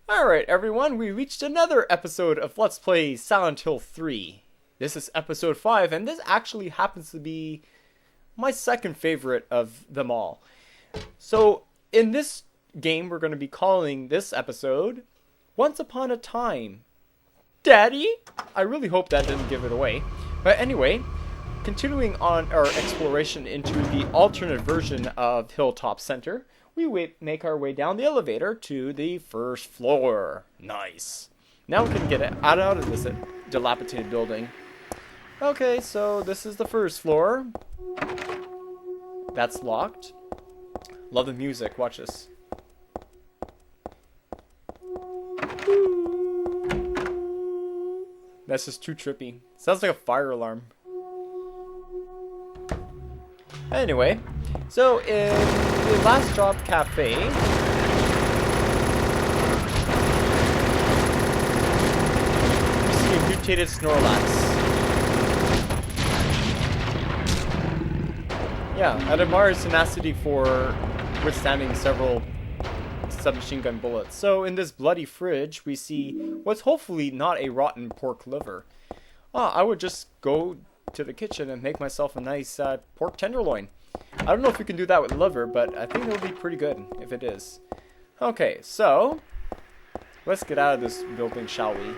Alright everyone, we reached another episode of Let's Play Silent Hill 3. This is episode 5, and this actually happens to be my second favorite of them all. So, in this game, we're going to be calling this episode Once Upon a Time. Daddy? I really hope that didn't give it away. But anyway, continuing on our exploration into the alternate version of Hilltop Center, we make our way down the elevator to the first floor. Nice. Now we can get out of this dilapidated building. Okay, so this is the first floor. That's locked. Love the music. Watch this. That's just too trippy. Sounds like a fire alarm. Anyway, so in the Last Drop Cafe, we see a mutated Snorlax. Yeah, I'd admire his tenacity for withstanding several submachine gun bullets. So in this bloody fridge, we see what's hopefully not a rotten pork liver. I would just go to the kitchen and make myself a nice pork tenderloin. I don't know if you can do that with liver, but I think it would be pretty good if it is. Okay, so let's get out of this building, shall we?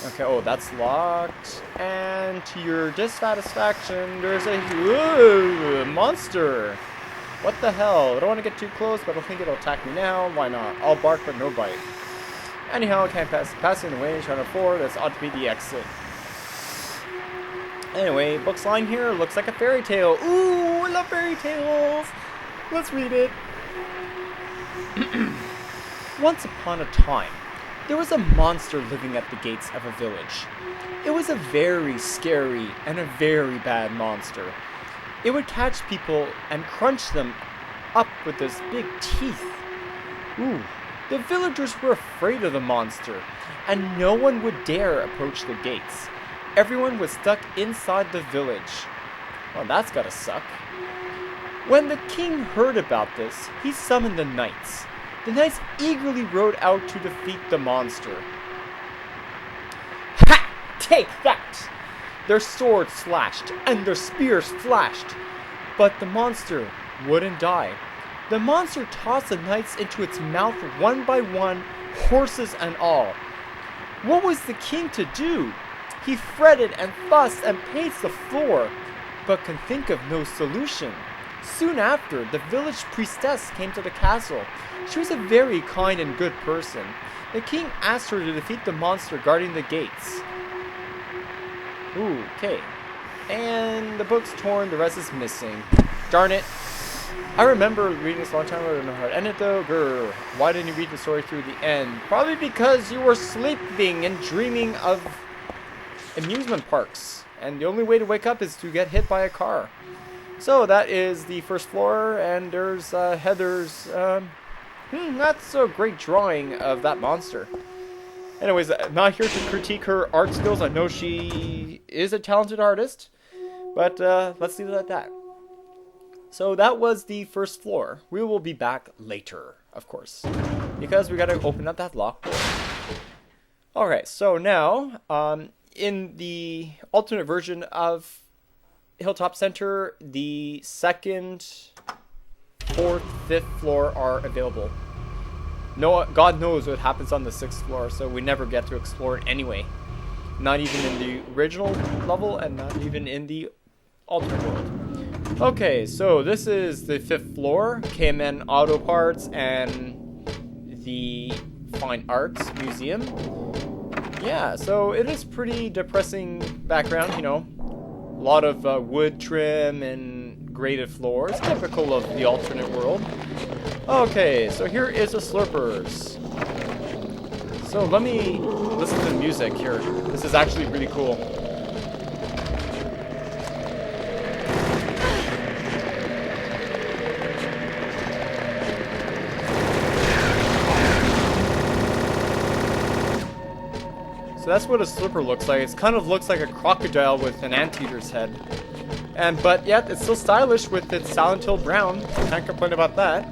Okay, oh, that's locked. And to your dissatisfaction, there's a monster. What the hell? I don't want to get too close, but I think it'll attack me now. Why not? I'll bark, but no bite. Anyhow, I can't pass in the way. Trying to forward. That's ought to be the exit. Anyway, book's line here looks like a fairy tale. Ooh, I love fairy tales. Let's read it. Once upon a time, there was a monster living at the gates of a village. It was a very scary and a very bad monster. It would catch people and crunch them up with its big teeth. Ooh, the villagers were afraid of the monster, and no one would dare approach the gates. Everyone was stuck inside the village. Well, that's gotta suck. When the king heard about this, he summoned the knights. The knights eagerly rode out to defeat the monster. Ha! Take that! Their swords slashed and their spears flashed, but the monster wouldn't die. The monster tossed the knights into its mouth one by one, horses and all. What was the king to do? He fretted and fussed and paced the floor, but could think of no solution. Soon after, the village priestess came to the castle. She was a very kind and good person. The king asked her to defeat the monster guarding the gates. Ooh, okay. And the book's torn, the rest is missing. Darn it. I remember reading this a long time ago. I don't know how it ended though. Grr. Why didn't you read the story through the end? Probably because you were sleeping and dreaming of amusement parks, and the only way to wake up is to get hit by a car. So that is the first floor, and there's Heather's not so great drawing of that monster. Anyways, not here to critique her art skills. I know she is a talented artist, but let's leave it at that. So that was the first floor. We will be back later, of course, because we gotta open up that locked door. Alright, so now in the alternate version of Hilltop Center, the second, fourth, fifth floor are available. No, God knows what happens on the sixth floor, so we never get to explore it anyway. Not even in the original level, and not even in the alternate world. Okay, so this is the fifth floor, KMN Auto Parts and the Fine Arts Museum. Yeah, so it is pretty depressing background, you know. A lot of wood trim and graded floors, typical of the alternate world. Okay, so here is the Slurpers. So let me listen to the music here. This is actually really cool. So that's what a slurper looks like. It kind of looks like a crocodile with an anteater's head. But yet, it's still stylish with its Silent Hill brown. Can't complain about that.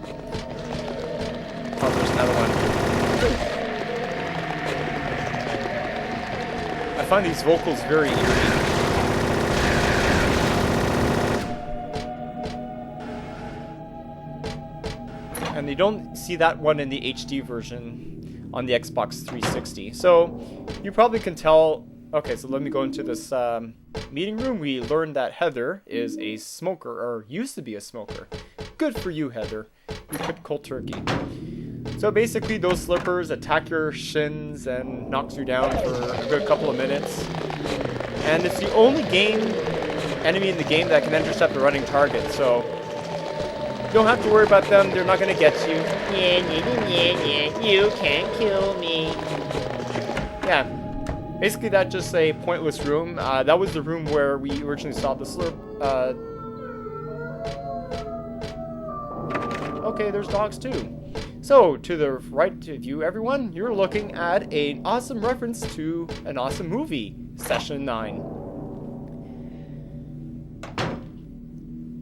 Oh, there's another one. I find these vocals very eerie. And you don't see that one in the HD version on the Xbox 360. So you probably can tell. Okay, so let me go into this meeting room. We learned that Heather is a smoker, or used to be a smoker. Good for you, Heather. You quit cold turkey. So basically, those slurpers attack your shins and knocks you down for a good couple of minutes. And it's the only enemy in the game that can intercept a running target. So you don't have to worry about them. They're not going to get you. You can't kill me. Yeah. Basically, that's just a pointless room. That was the room where we originally saw the slurp. Okay, there's dogs too. So, to the right of you, everyone, you're looking at an awesome reference to an awesome movie, Session 9.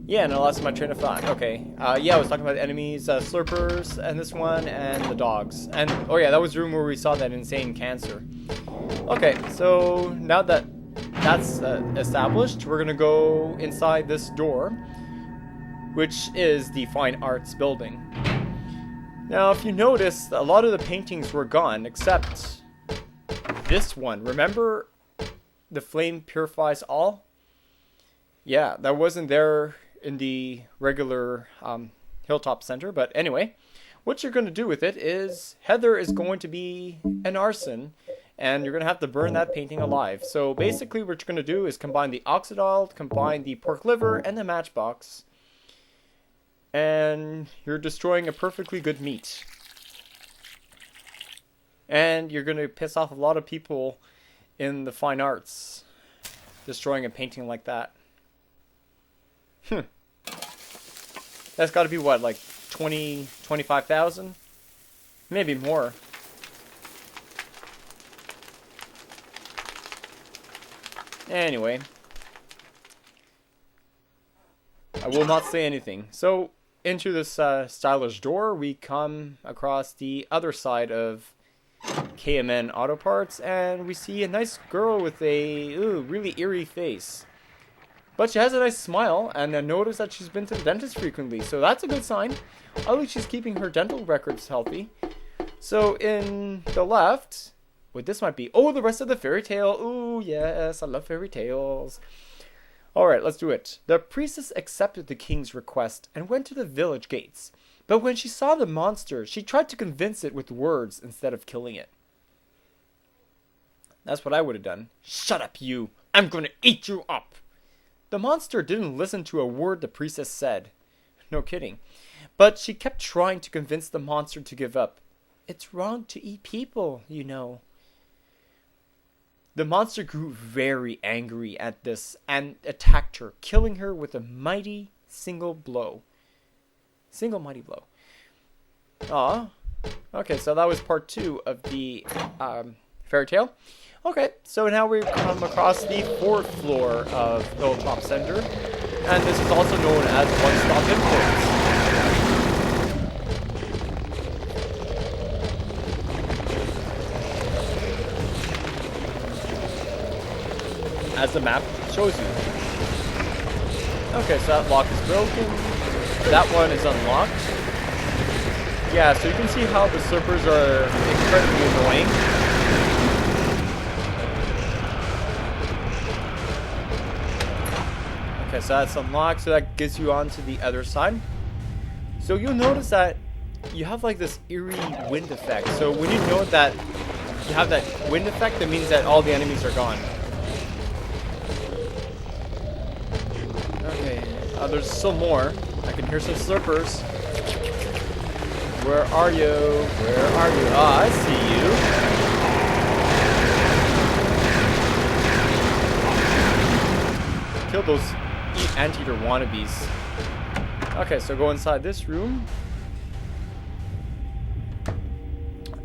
Yeah, and I lost my train of thought. Okay. Yeah, I was talking about the enemies, slurpers, and this one, and the dogs. And, oh yeah, that was the room where we saw that insane cancer. Okay, so now that that's established, we're gonna go inside this door, which is the Fine Arts building. Now, if you notice, a lot of the paintings were gone, except this one. Remember, the flame purifies all? Yeah, that wasn't there in the regular Hilltop Center, but anyway, what you're going to do with it is Heather is going to be an arson, and you're going to have to burn that painting alive. So basically what you're going to do is combine the oxidol, combine the pork liver, and the matchbox, and you're destroying a perfectly good meat. And you're going to piss off a lot of people in the fine arts, destroying a painting like that. That's got to be what, like 20, 25,000? Maybe more. Anyway, I will not say anything. So, into this stylish door, we come across the other side of KMN Auto Parts, and we see a nice girl with a really eerie face. But she has a nice smile, and I notice that she's been to the dentist frequently, so that's a good sign. At least she's keeping her dental records healthy. So in the left, what this might be, the rest of the fairy tale. Ooh, yes, I love fairy tales. Alright, let's do it. The priestess accepted the king's request and went to the village gates. But when she saw the monster, she tried to convince it with words instead of killing it. That's what I would have done. Shut up, you! I'm gonna eat you up! The monster didn't listen to a word the priestess said. No kidding. But she kept trying to convince the monster to give up. It's wrong to eat people, you know. The monster grew very angry at this and attacked her, killing her with a mighty single blow. Single mighty blow. Aw. Okay, so that was part 2 of the fairy tale. Okay, so now we've come across the 4th floor of Hilltop Center, and this is also known as One Stop Imports. As the map shows you. Okay, so that lock is broken. That one is unlocked. Yeah, so you can see how the slurpers are incredibly annoying. Okay, so that's unlocked, so that gets you onto the other side. So you'll notice that you have like this eerie wind effect. So when you know that you have that wind effect, that means that all the enemies are gone. Okay, there's still more. I can hear some slurpers. Where are you? Where are you? Ah, I see you. Kill those anteater wannabes. Okay, so go inside this room.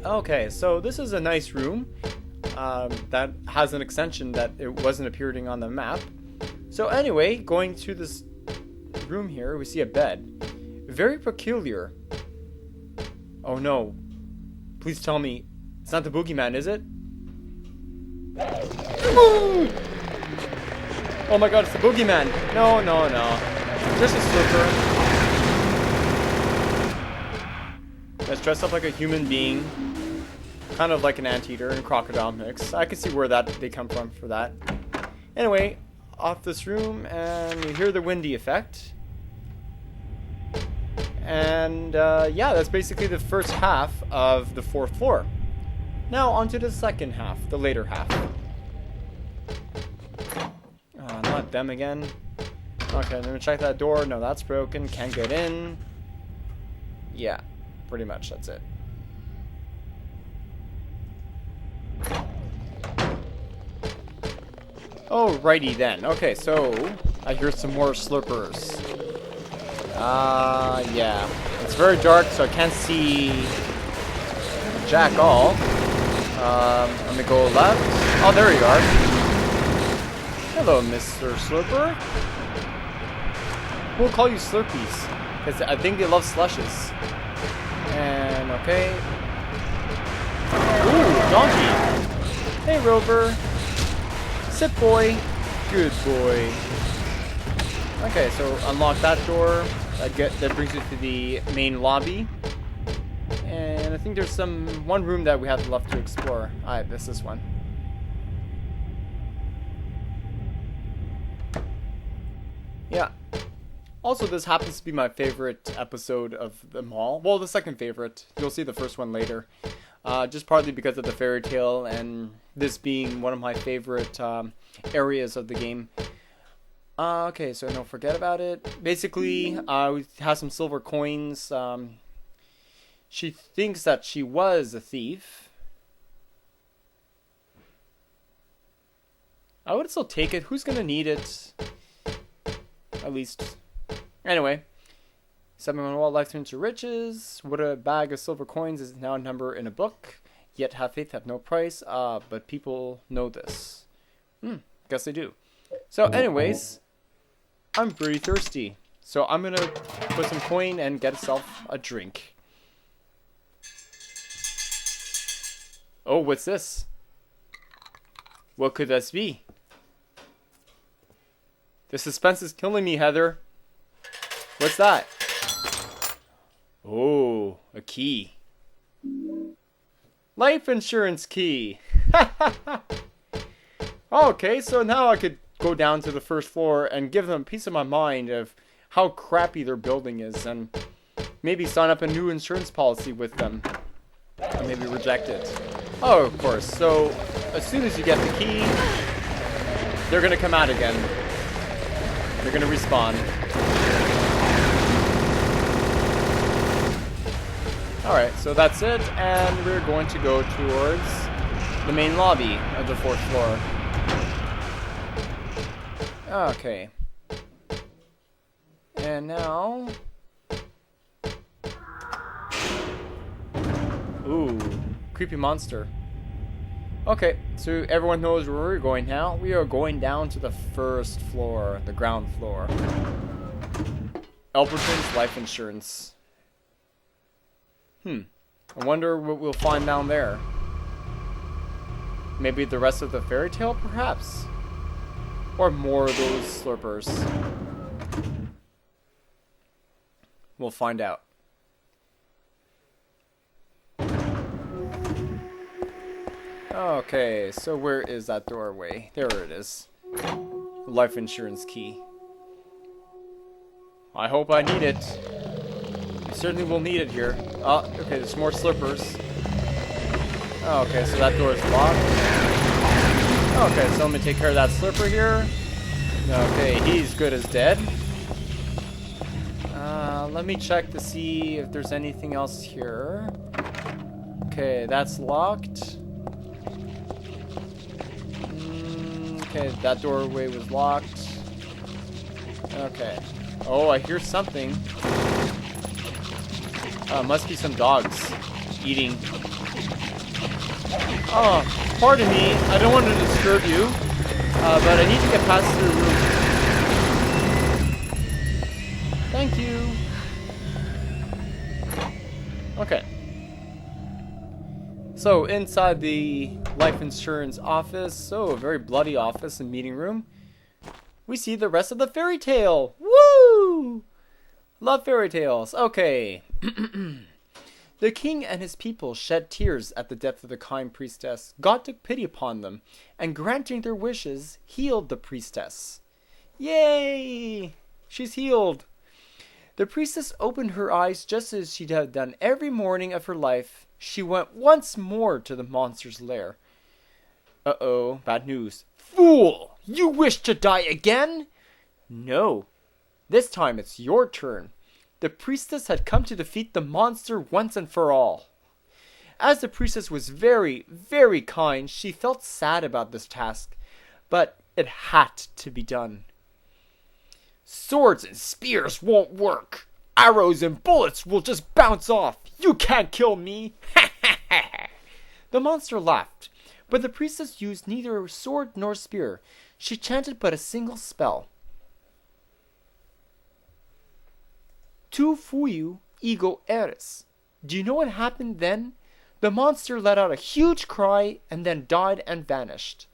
Okay, so this is a nice room that has an extension that it wasn't appearing on the map. So anyway, going to this room here, we see a bed. Very peculiar. Oh no. Please tell me it's not the boogeyman, is it? Oh my god, it's the boogeyman. No, no, no. Just a slurper. Let's dress up like a human being. Kind of like an anteater and crocodile mix. I can see where they come from for that. Anyway, off this room, and we hear the windy effect. And yeah, that's basically the first half of the 4th floor. Now onto the second half, the later half. Not them again. Okay, let me check that door. No, that's broken. Can't get in. Yeah, pretty much that's it. Alrighty then. Okay, so I hear some more slurpers. Yeah. It's very dark, so I can't see jack all. Let me go left. Oh, there you are. Hello, Mr. Slurper. We'll call you Slurpees, because I think they love slushes. And, okay. Ooh, donkey. Hey, Rover. Sit, boy. Good boy. Okay, so unlock that door. That brings you to the main lobby. And I think there's one room that we have left to explore. Alright, this is one. Yeah. Also, this happens to be my favorite episode of them all. Well, the second favorite. You'll see the first one later. Just partly because of the fairy tale and this being one of my favorite areas of the game. Okay, so don't forget about it. Basically, we have some silver coins. She thinks that she was a thief. I would still take it. Who's gonna need it? At least. Anyway. 7 wall life turns to riches. What a bag of silver coins is now a number in a book. Yet have faith have no price. But people know this. Guess they do. So anyways, I'm pretty thirsty. So I'm gonna put some coin and get myself a drink. Oh, what's this? What could this be? The suspense is killing me, Heather. What's that? Oh, a key. Life insurance key. Okay, so now I could go down to the first floor and give them a piece of my mind of how crappy their building is and maybe sign up a new insurance policy with them. Or maybe reject it. Oh, of course. So, as soon as you get the key, they're going to come out again. They're going to respawn. Alright, so that's it, and we're going to go towards the main lobby of the 4th floor. Okay. And now... Ooh, creepy monster. Okay, so everyone knows where we're going now. We are going down to the 1st floor, the ground floor. Elberton's life insurance. I wonder what we'll find down there. Maybe the rest of the fairy tale, perhaps? Or more of those slurpers. We'll find out. Okay, so where is that doorway? There it is. Life insurance key. I hope I need it. You certainly will need it here. Oh, okay, there's more slurpers. Oh, okay, so that door is locked. Okay, so let me take care of that slurper here. Okay, he's good as dead. Let me check to see if there's anything else here. Okay, that's locked. Okay, that doorway was locked. Okay. Oh, I hear something. Must be some dogs eating. Oh, pardon me. I don't want to disturb you, but I need to get past the roof. Thank you. Okay. So inside the life insurance office, so a very bloody office and meeting room, we see the rest of the fairy tale. Woo! Love fairy tales. Okay. The king and his people shed tears at the death of the kind priestess. God took pity upon them, and granting their wishes, healed the priestess. Yay! She's healed. The priestess opened her eyes just as she had done every morning of her life. She went once more to the monster's lair. Uh-oh, bad news. Fool! You wish to die again? No. This time it's your turn. The priestess had come to defeat the monster once and for all. As the priestess was very, very kind, she felt sad about this task, but it had to be done. Swords and spears won't work. Arrows and bullets will just bounce off. You can't kill me. The monster laughed, but the priestess used neither sword nor spear. She chanted but a single spell. Tu fui ego eris. Do you know what happened then? The monster let out a huge cry and then died and vanished.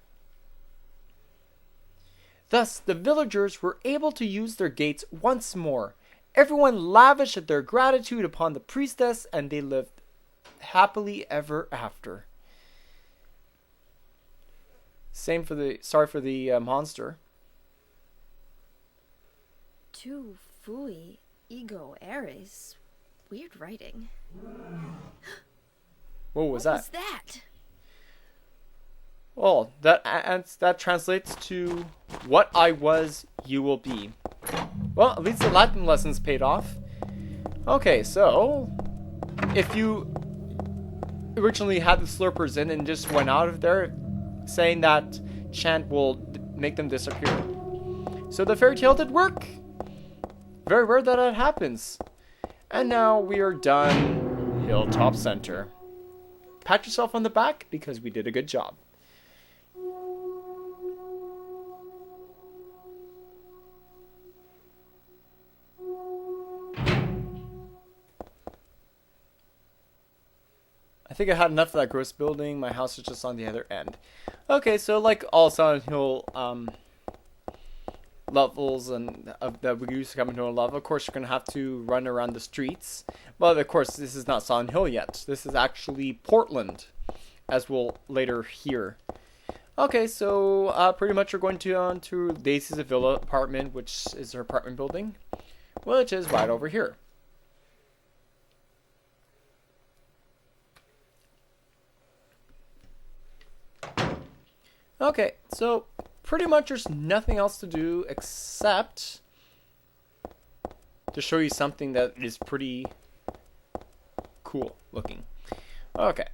Thus, the villagers were able to use their gates once more. Everyone lavished their gratitude upon the priestess, and they lived happily ever after. Sorry for the monster. Tu fui ego eris. Weird writing. What was What was that? Well, that translates to what I was, you will be. Well, at least the Latin lessons paid off. Okay, so if you originally had the Slurpers in and just went out of there, saying that chant will make them disappear. So the fairy tale did work. Very rare that happens. And now we are done. Hilltop Center. Pat yourself on the back because we did a good job. I think I had enough of that gross building. My house is just on the other end. Okay, so like all Silent Hill levels and that we used to come into a level, of course you're going to have to run around the streets. But of course this is not Silent Hill yet. This is actually Portland, as we'll later hear. Okay, so pretty much we're going on to Daisy's Villa apartment, which is her apartment building, which is right over here. Okay, so pretty much there's nothing else to do except to show you something that is pretty cool looking. Okay.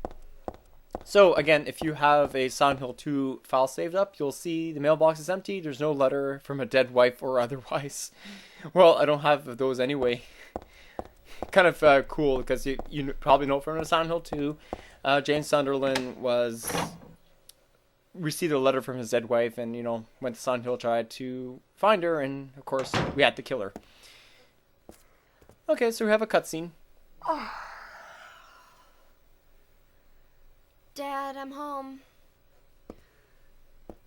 So again, if you have a Silent Hill 2 file saved up, you'll see the mailbox is empty. There's no letter from a dead wife or otherwise. Well, I don't have those anyway. Kind of cool because you probably know from the Silent Hill 2, James Sunderland received a letter from his dead wife and, went to Silent Hill, tried to find her, and of course, we had to kill her. Okay, so we have a cutscene. Dad, I'm home.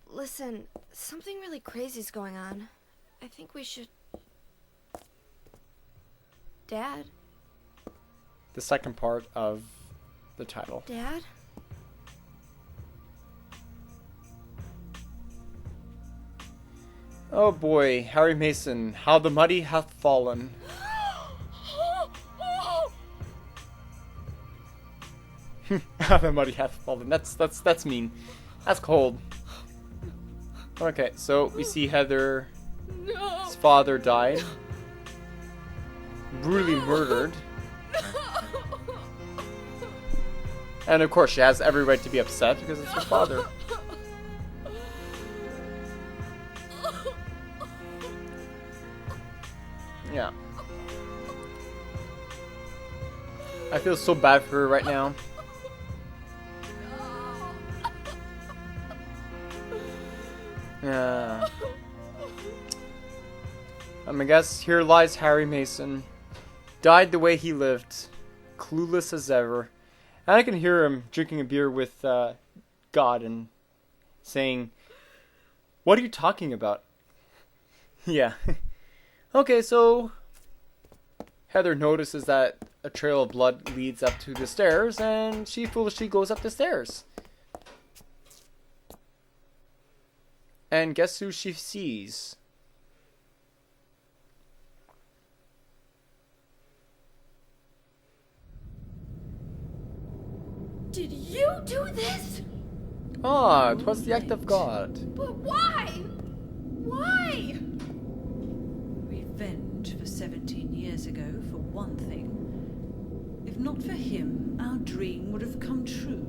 Listen, something really crazy's going on. I think we should... Dad? The second part of the title. Dad? Oh boy, Harry Mason, how the mighty hath fallen. How the mighty hath fallen. That's mean. That's cold. Okay, so we see Heather's father died. Brutally murdered. And of course she has every right to be upset because it's her father. Yeah. I feel so bad for her right now. Yeah. I guess here lies Harry Mason. Died the way he lived. Clueless as ever. And I can hear him drinking a beer with God and saying, "What are you talking about?" Yeah. Okay, so Heather notices that a trail of blood leads up to the stairs, and she foolishly goes up the stairs. And guess who she sees? Did you do this? Ah, 'twas the act of God. But why? Why? Revenge for 17 years ago, for one thing. If not for him, our dream would have come true.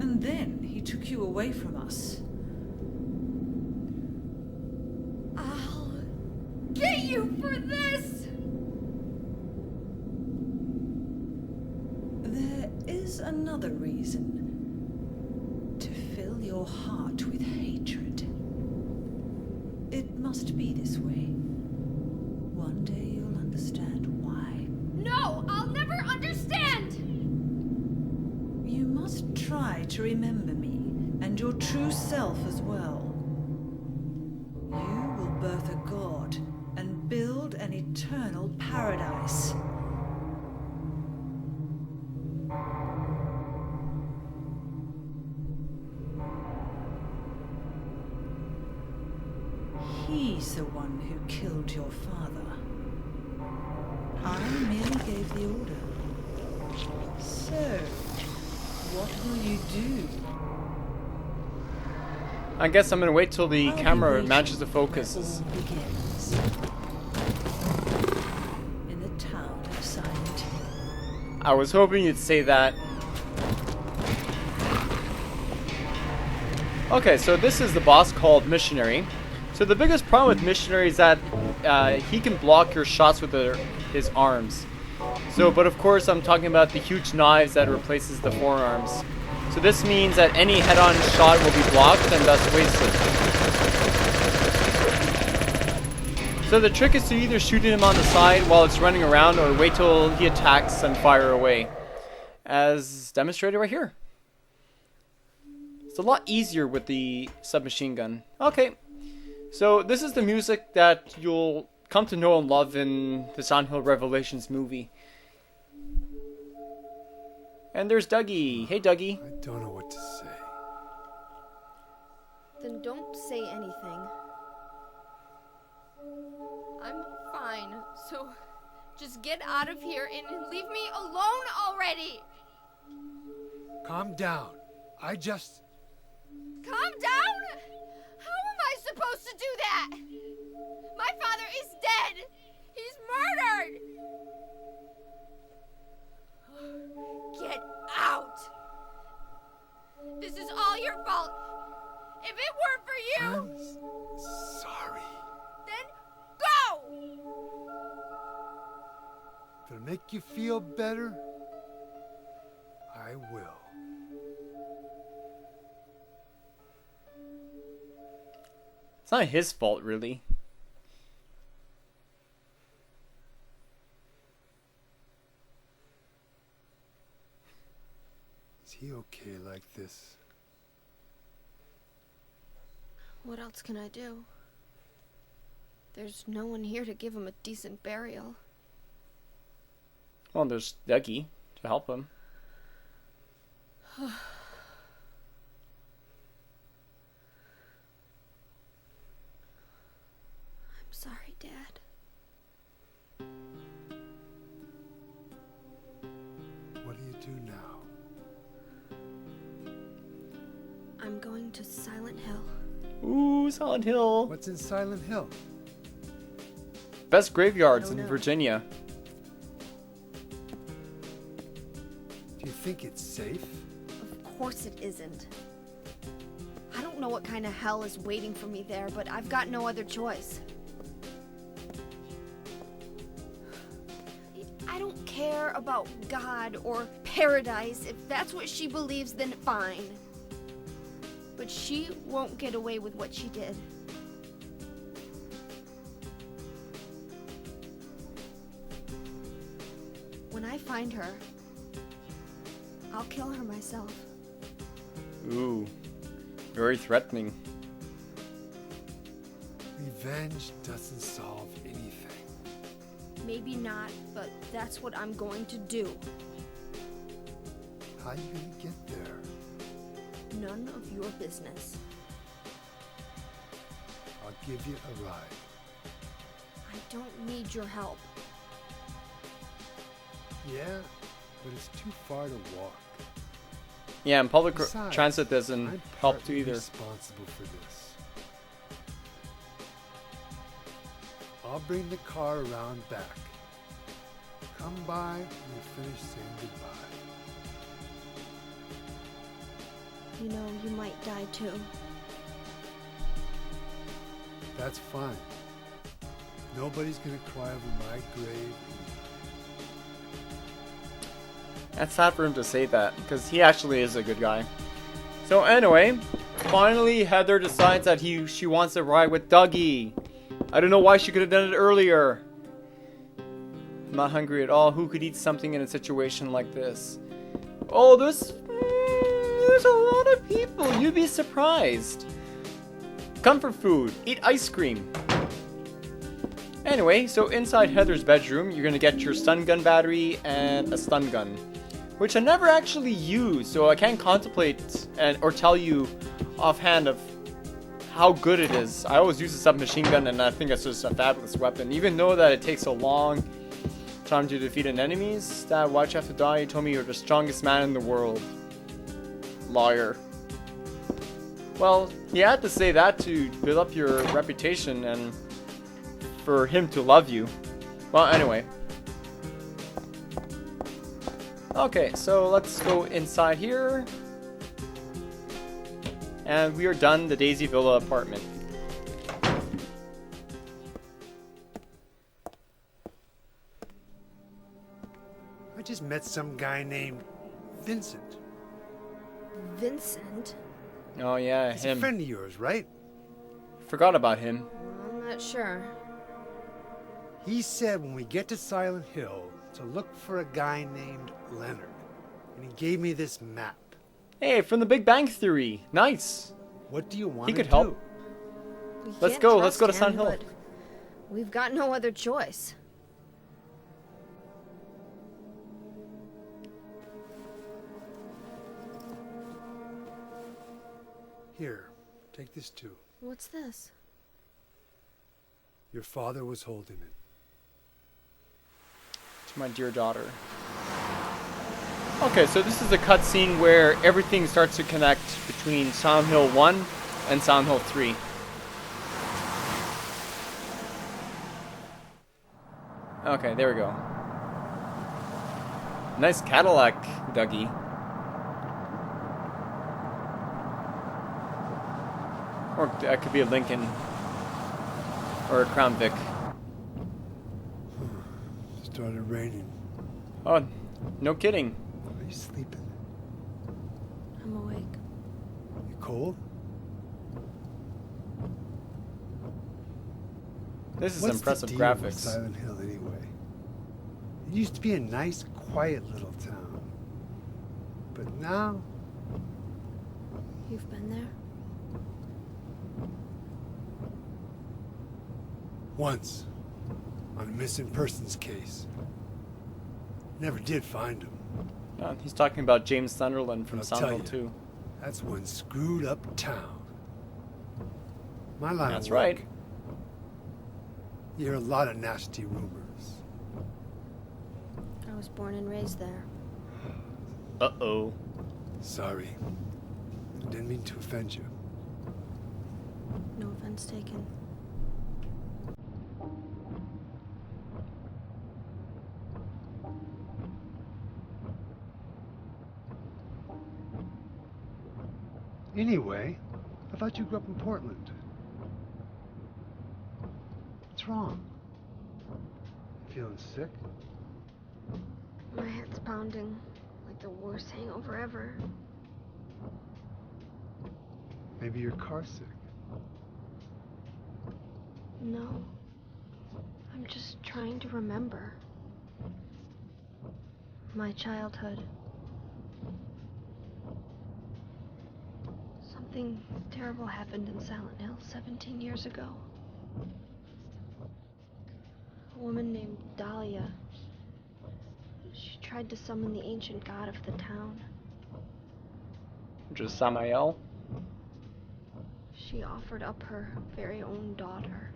And then he took you away from us. I'll get you for this! There is another reason. To fill your heart with hatred. It must be this way. One day you'll understand why. No, I'll never understand! You must try to remember me, and your true self as well. You will birth a god, and build an eternal paradise. He's the one who killed your father. I merely gave the order. So, what will you do? I guess I'm gonna wait till the I'll be camera waiting matches the where focus. all begins. In the town of Silent Hill. I was hoping you'd say that. Okay, so this is the boss called Missionary. So the biggest problem with Missionary is that he can block your shots with his arms. So, but of course I'm talking about the huge knives that replaces the forearms. So this means that any head-on shot will be blocked and thus wasted. So the trick is to either shoot him on the side while it's running around or wait till he attacks and fire away. As demonstrated right here. It's a lot easier with the submachine gun. Okay. So this is the music that you'll come to know and love in the Silent Hill Revelations movie. And there's Dougie. Hey, Dougie. I don't know what to say. Then don't say anything. I'm fine, so just get out of here and leave me alone already! Calm down. Calm down? How am I supposed to do that? My father is dead! He's murdered! Get out! This is all your fault! If it weren't for you, I'm sorry. then go! If it'll make you feel better, I will. It's not his fault, really. Is he okay like this? What else can I do? There's no one here to give him a decent burial. Well, there's Dougie to help him. I'm sorry, Dad. What do you do now? I'm going to Silent Hill. Ooh, Silent Hill. What's in Silent Hill? Best graveyards I don't in know. Virginia. Do you think it's safe? Of course it isn't. I don't know what kind of hell is waiting for me there, but I've got no other choice. I don't care about God or paradise. If that's what she believes, then fine. But she won't get away with what she did. When I find her, I'll kill her myself. Ooh, very threatening. Revenge doesn't solve anything. Maybe not, but that's what I'm going to do. How you gonna get there? None of your business. I'll give you a ride. I don't need your help. Yeah, but it's too far to walk. Yeah, and public Besides, transit doesn't I'm help too partly either. responsible for this. I'll bring the car around back. Come by and we'll finish saying goodbye. You know, you might die too. That's fine. Nobody's gonna cry over my grave. That's sad for him to say that, because he actually is a good guy. So anyway, finally Heather decides that she wants to ride with Dougie. I don't know why she could have done it earlier. I'm not hungry at all. Who could eat something in a situation like this? Oh, there's a lot of people. You'd be surprised. Comfort food. Eat ice cream. Anyway, so inside Heather's bedroom, you're going to get your stun gun battery and a stun gun, which I never actually used, so I can't contemplate or tell you offhand of how good it is. I always use a submachine gun, and I think it's just a fabulous weapon. Even though that it takes a long time to defeat an enemies, that why'd you have to die? You told me you're the strongest man in the world. Liar. Well, you had to say that to build up your reputation and for him to love you. Well, anyway. Okay, so let's go inside here. And we are done the Daisy Villa apartment. I just met some guy named Vincent. Vincent? Oh yeah, He's a him. friend of yours, right? Forgot about him. I'm not sure. He said when we get to Silent Hill to look for a guy named Leonard. And he gave me this map. Hey, from the Big Bang Theory. Nice. What do you want He to could do? help. We Let's can't go, let's go to trust Sun him, Hill. but we've got no other choice. Here, take this too. What's this? Your father was holding it. To my dear daughter. Okay, so this is a cutscene where everything starts to connect between Silent Hill 1 and Silent Hill 3. Okay, there we go. Nice Cadillac, Dougie. Or that could be a Lincoln. Or a Crown Vic. Started raining. Oh, no kidding. Are you sleeping? I'm awake. You cold? This is What's impressive the deal with graphics. Silent Hill anyway? It used to be a nice, quiet little town. But now, You've been there? once, on a missing persons case. Never did find him. He's talking about James Sunderland from I'll Silent tell Hill you. 2. That's one screwed up town. My line That's of work, right. You hear a lot of nasty rumors. I was born and raised there. Uh-oh. Sorry. I didn't mean to offend you. No offense taken. Anyway, I thought you grew up in Portland. What's wrong? Feeling sick? My head's pounding like the worst hangover ever. Maybe you're car sick. No. I'm just trying to remember. My childhood. Something terrible happened in Silent Hill 17 years ago. A woman named Dahlia. She tried to summon the ancient god of the town. Just Samael. She offered up her very own daughter.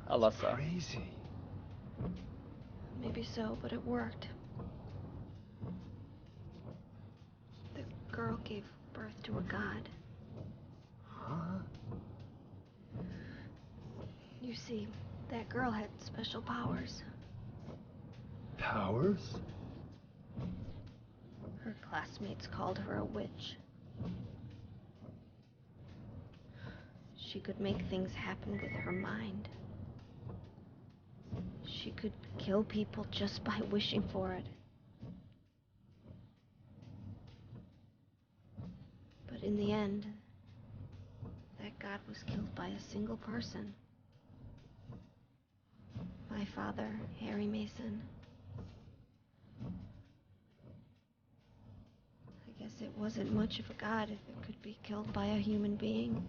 Alyssa. Crazy. Maybe so, but it worked. The girl gave birth to a god. Huh? You see, that girl had special powers. Powers? Her classmates called her a witch. She could make things happen with her mind. She could kill people just by wishing for it. But in the end, that god was killed by a single person. My father, Harry Mason. I guess it wasn't much of a god if it could be killed by a human being.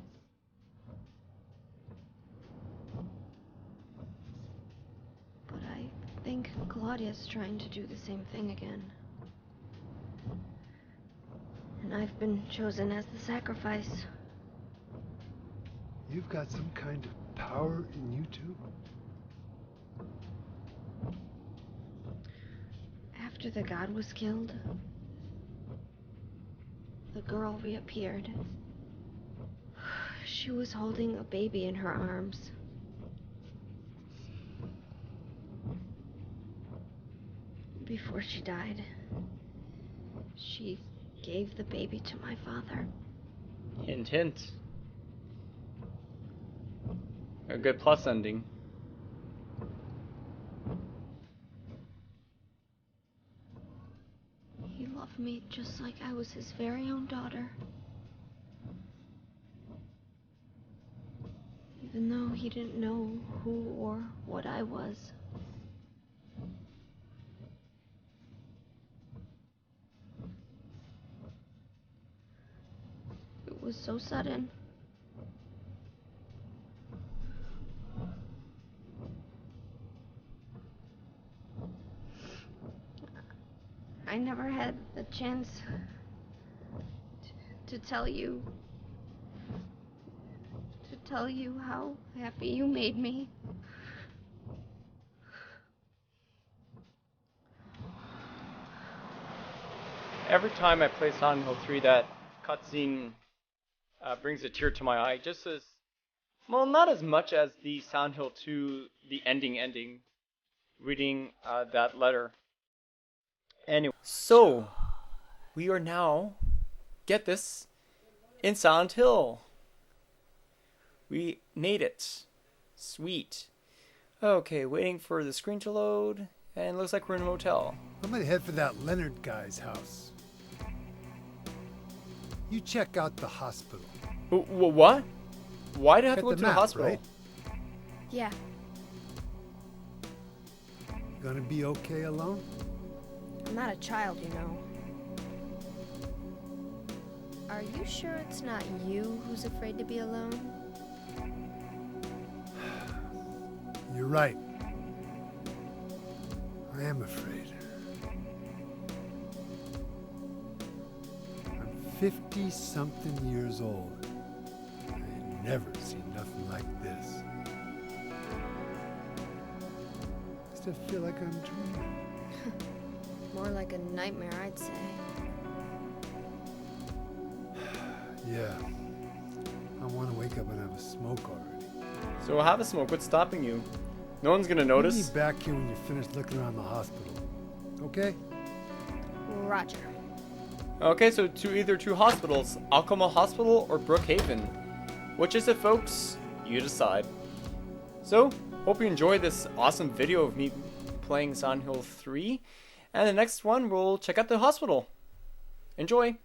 But I think Claudia's trying to do the same thing again. And I've been chosen as the sacrifice. You've got some kind of power in you too? After the god was killed, the girl reappeared. She was holding a baby in her arms. Before she died, she gave the baby to my father. Hint, hint. A good plus ending. He loved me just like I was his very own daughter. Even though he didn't know who or what I was. It was so sudden. I never had the chance to tell you how happy you made me. Every time I play Silent Hill 3, that cutscene brings a tear to my eye. Just as, well, not as much as the Silent Hill 2, the ending, reading that letter. Anyway, so we are now, get this, in Silent Hill. We made it. Sweet. Okay, waiting for the screen to load, and it looks like we're in a hotel. I'm gonna head for that Leonard guy's house. You check out the hospital. What? Why do I have to go Got to the the map, hospital? right? Yeah, You gonna be okay alone? I'm not a child, you know. Are you sure it's not you who's afraid to be alone? You're right. I am afraid. I'm 50-something years old. I ain't never seen nothing like this. I still feel like I'm dreaming. More like a nightmare, I'd say. Yeah. I want to wake up and have a smoke already. So have a smoke. What's stopping you? No one's gonna Meet notice. me back here when you're finished looking around the hospital. Okay? Roger. Okay, so either two hospitals, Alcoma Hospital or Brookhaven. Which is it, folks? You decide. So, hope you enjoyed this awesome video of me playing Silent Hill 3. And the next one, we'll check out the hospital. Enjoy!